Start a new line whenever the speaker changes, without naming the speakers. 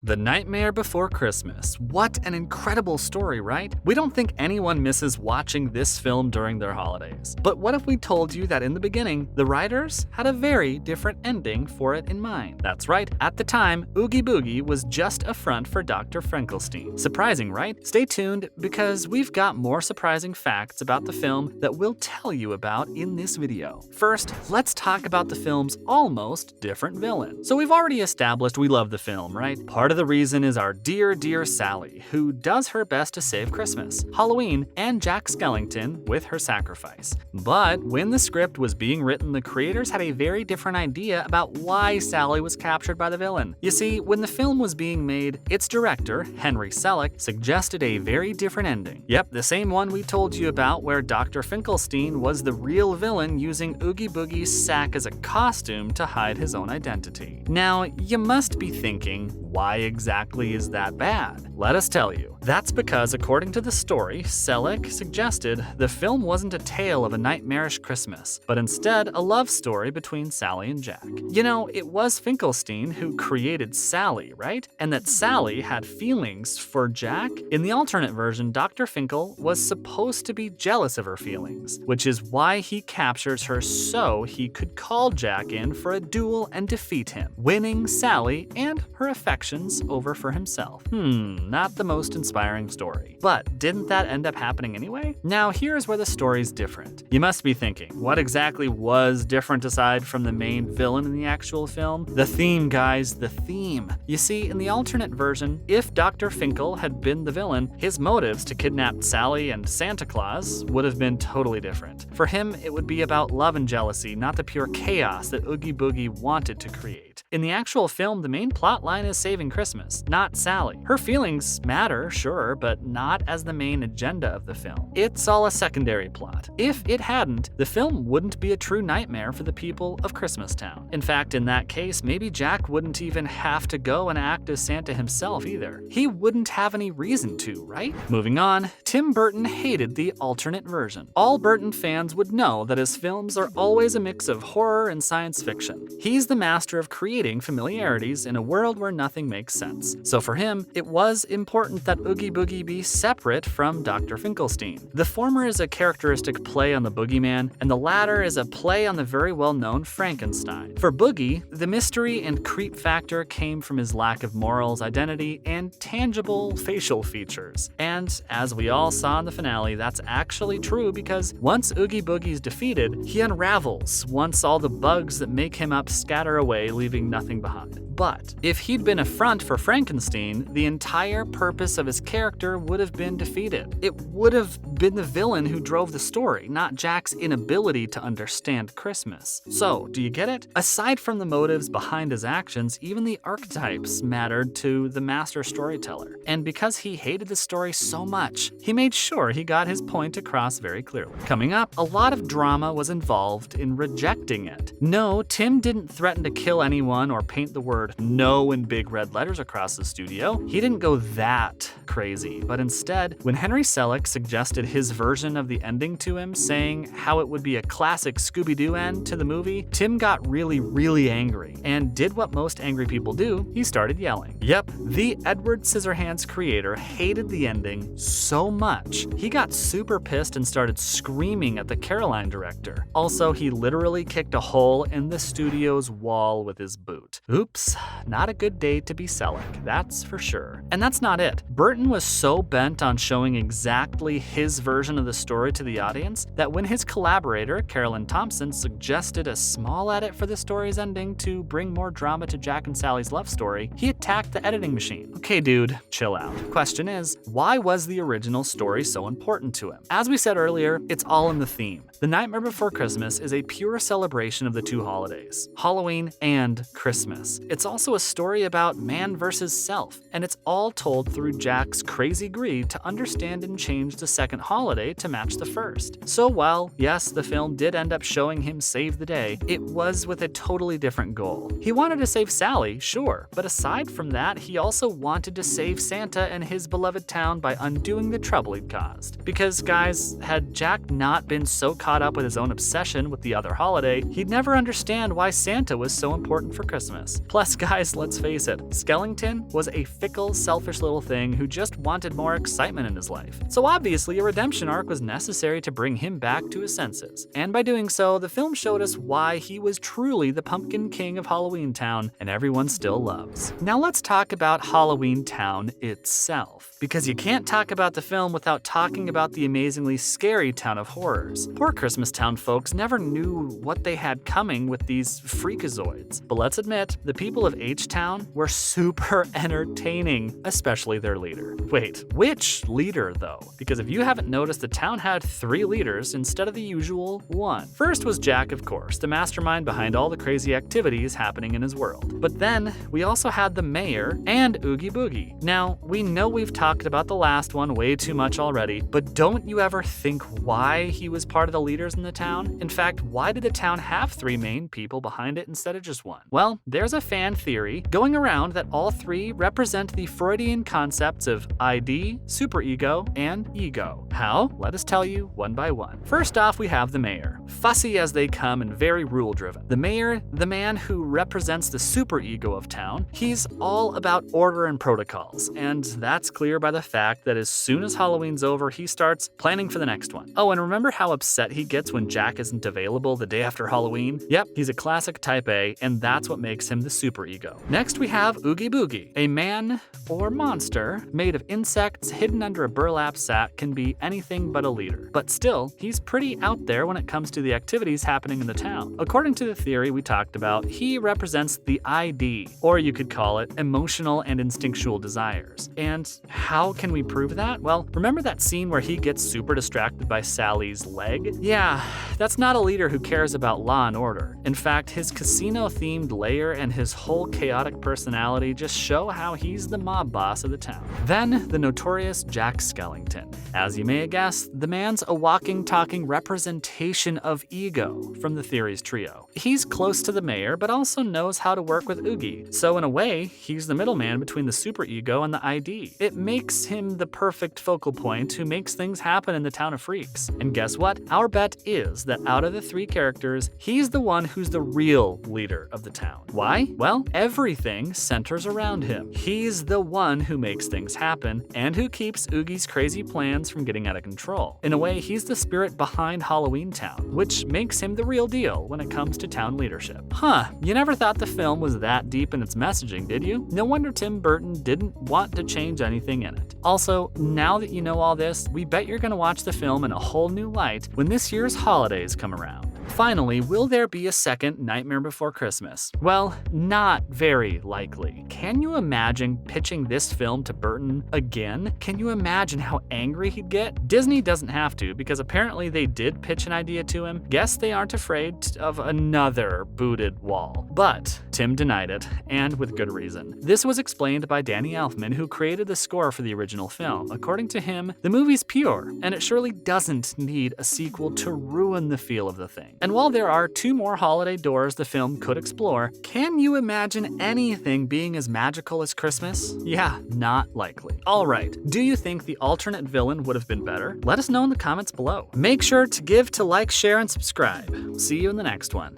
The Nightmare Before Christmas. What an incredible story, right? We don't think anyone misses watching this film during their holidays. But what if we told you that in the beginning, the writers had a very different ending for it in mind? That's right, at the time, Oogie Boogie was just a front for Dr. Frankenstein. Surprising, right? Stay tuned, because we've got more surprising facts about the film that we'll tell you about in this video. First, let's talk about the film's almost different villain. So we've already established we love the film, right? Part of the reason is our dear, dear Sally, who does her best to save Christmas, Halloween, and Jack Skellington with her sacrifice. But when the script was being written, the creators had a very different idea about why Sally was captured by the villain. You see, when the film was being made, its director, Henry Selick, suggested a very different ending. Yep, the same one we told you about, where Dr. Finkelstein was the real villain using Oogie Boogie's sack as a costume to hide his own identity. Now, you must be thinking, why exactly is that bad? Let us tell you. That's because, according to the story, Selick suggested the film wasn't a tale of a nightmarish Christmas, but instead a love story between Sally and Jack. You know, it was Finkelstein who created Sally, right? And that Sally had feelings for Jack? In the alternate version, Dr. Finkel was supposed to be jealous of her feelings, which is why he captures her so he could call Jack in for a duel and defeat him, winning Sally and her affections over for himself. Not the most inspiring story. But didn't that end up happening anyway? Now here's where the story's different. You must be thinking, what exactly was different aside from the main villain in the actual film? The theme, guys, the theme. You see, in the alternate version, if Dr. Finkel had been the villain, his motives to kidnap Sally and Santa Claus would have been totally different. For him, it would be about love and jealousy, not the pure chaos that Oogie Boogie wanted to create. In the actual film, the main plot line is saving Christmas, not Sally. Her feelings matter, sure, but not as the main agenda of the film. It's all a secondary plot. If it hadn't, the film wouldn't be a true nightmare for the people of Christmastown. In fact, in that case, maybe Jack wouldn't even have to go and act as Santa himself either. He wouldn't have any reason to, right? Moving on, Tim Burton hated the alternate version. All Burton fans would know that his films are always a mix of horror and science fiction. He's the master of creating familiarities in a world where nothing makes sense. So for him, it was important that Oogie Boogie be separate from Dr. Finkelstein. The former is a characteristic play on the boogeyman, and the latter is a play on the very well-known Frankenstein. For Boogie, the mystery and creep factor came from his lack of morals, identity, and tangible facial features. And as we all saw in the finale, that's actually true, because once Oogie Boogie's defeated, he unravels once all the bugs that make him up scatter away, leaving nothing behind. But if he'd been a front for Frankenstein, the entire purpose of his character would have been defeated. It would have been the villain who drove the story, not Jack's inability to understand Christmas. So, do you get it? Aside from the motives behind his actions, even the archetypes mattered to the master storyteller. And because he hated the story so much, he made sure he got his point across very clearly. Coming up, a lot of drama was involved in rejecting it. No, Tim didn't threaten to kill anyone or paint the word no in big red letters across the studio. He didn't go that crazy, but instead, when Henry Selick suggested his version of the ending to him, saying how it would be a classic Scooby-Doo end to the movie, Tim got really angry and did what most angry people do. He started yelling. Yep, the Edward Scissorhands creator hated the ending so much, he got super pissed and started screaming at the Caroline director. Also, he literally kicked a hole in the studio's wall with his boot. Oops, not a good day to be Selick, that's for sure. And that's not it. Burton was so bent on showing exactly his version of the story to the audience that when his collaborator, Carolyn Thompson, suggested a small edit for the story's ending to bring more drama to Jack and Sally's love story, he attacked the editing machine. Okay, dude, chill out. Question is, why was the original story so important to him? As we said earlier, it's all in the theme. The Nightmare Before Christmas is a pure celebration of the two holidays, Halloween and Christmas. It's also a story about man versus self, and it's all told through Jack's crazy greed to understand and change the second holiday to match the first. So while, yes, the film did end up showing him save the day, it was with a totally different goal. He wanted to save Sally, sure, but aside from that, he also wanted to save Santa and his beloved town by undoing the trouble he'd caused. Because guys, had Jack not been so caught up with his own obsession with the other holiday, he'd never understand why Santa was so important for Christmas. Plus, Plus, guys, let's face it, Skellington was a fickle, selfish little thing who just wanted more excitement in his life. So obviously, a redemption arc was necessary to bring him back to his senses. And by doing so, the film showed us why he was truly the Pumpkin King of Halloween Town and everyone still loves. Now let's talk about Halloween Town itself, because you can't talk about the film without talking about the amazingly scary town of horrors. Poor Christmas Town folks never knew what they had coming with these freakazoids. But let's admit, the people of H-Town were super entertaining, especially their leader. Wait, which leader though? Because if you haven't noticed, the town had 3 leaders instead of the usual 1. First was Jack, of course, the mastermind behind all the crazy activities happening in his world. But then we also had the mayor and Oogie Boogie. Now, we know we've talked about the last one way too much already, but don't you ever think why he was part of the leaders in the town? In fact, why did the town have 3 main people behind it instead of just 1? Well, there's a fan theory going around that all 3 represent the Freudian concepts of ID, superego, and ego. How? Let us tell you one by one. First off, we have the mayor. Fussy as they come and very rule-driven. The mayor, the man who represents the superego of town, he's all about order and protocols, and that's clear by the fact that as soon as Halloween's over, he starts planning for the next one. Oh, and remember how upset he gets when Jack isn't available the day after Halloween? Yep, he's a classic type A, and that's what makes him the superego. Next, we have Oogie Boogie. A man or monster made of insects hidden under a burlap sack can be anything but a leader. But still, he's pretty out there when it comes to the activities happening in the town. According to the theory we talked about, he represents the ID, or you could call it emotional and instinctual desires. And how can we prove that? Well, remember that scene where he gets super distracted by Sally's leg? Yeah, that's not a leader who cares about law and order. In fact, his casino-themed lair and his whole chaotic personality just show how he's the mob boss of the town. Then, the notorious Jack Skellington. As you may have guessed, the man's a walking, talking representation of ego from the theory's trio. He's close to the mayor, but also knows how to work with Oogie. So in a way, he's the middleman between the superego and the ID. It makes him the perfect focal point who makes things happen in the town of freaks. And guess what? Our bet is that out of the 3 characters, he's the one who's the real leader of the town. Why? Well, everything centers around him. He's the one who makes things happen and who keeps Oogie's crazy plans from getting out of control. In a way, he's the spirit behind Halloween Town, which makes him the real deal when it comes to town leadership. Huh, you never thought the film was that deep in its messaging, did you? No wonder Tim Burton didn't want to change anything in it. Also, now that you know all this, we bet you're gonna watch the film in a whole new light when this year's holidays come around. Finally, will there be a second Nightmare Before Christmas? Well, not very likely. Can you imagine pitching this film to Burton again? Can you imagine how angry he'd get? Disney doesn't have to, because apparently they did pitch an idea to him. Guess they aren't afraid of another booted wall. But Tim denied it, and with good reason. This was explained by Danny Elfman, who created the score for the original film. According to him, the movie's pure, and it surely doesn't need a sequel to ruin the feel of the thing. And while there are 2 more holiday doors the film could explore, can you imagine anything being as magical as Christmas? Yeah, not likely. Alright, do you think the alternate villain would have been better? Let us know in the comments below. Make sure to give to like, share, and subscribe. See you in the next one.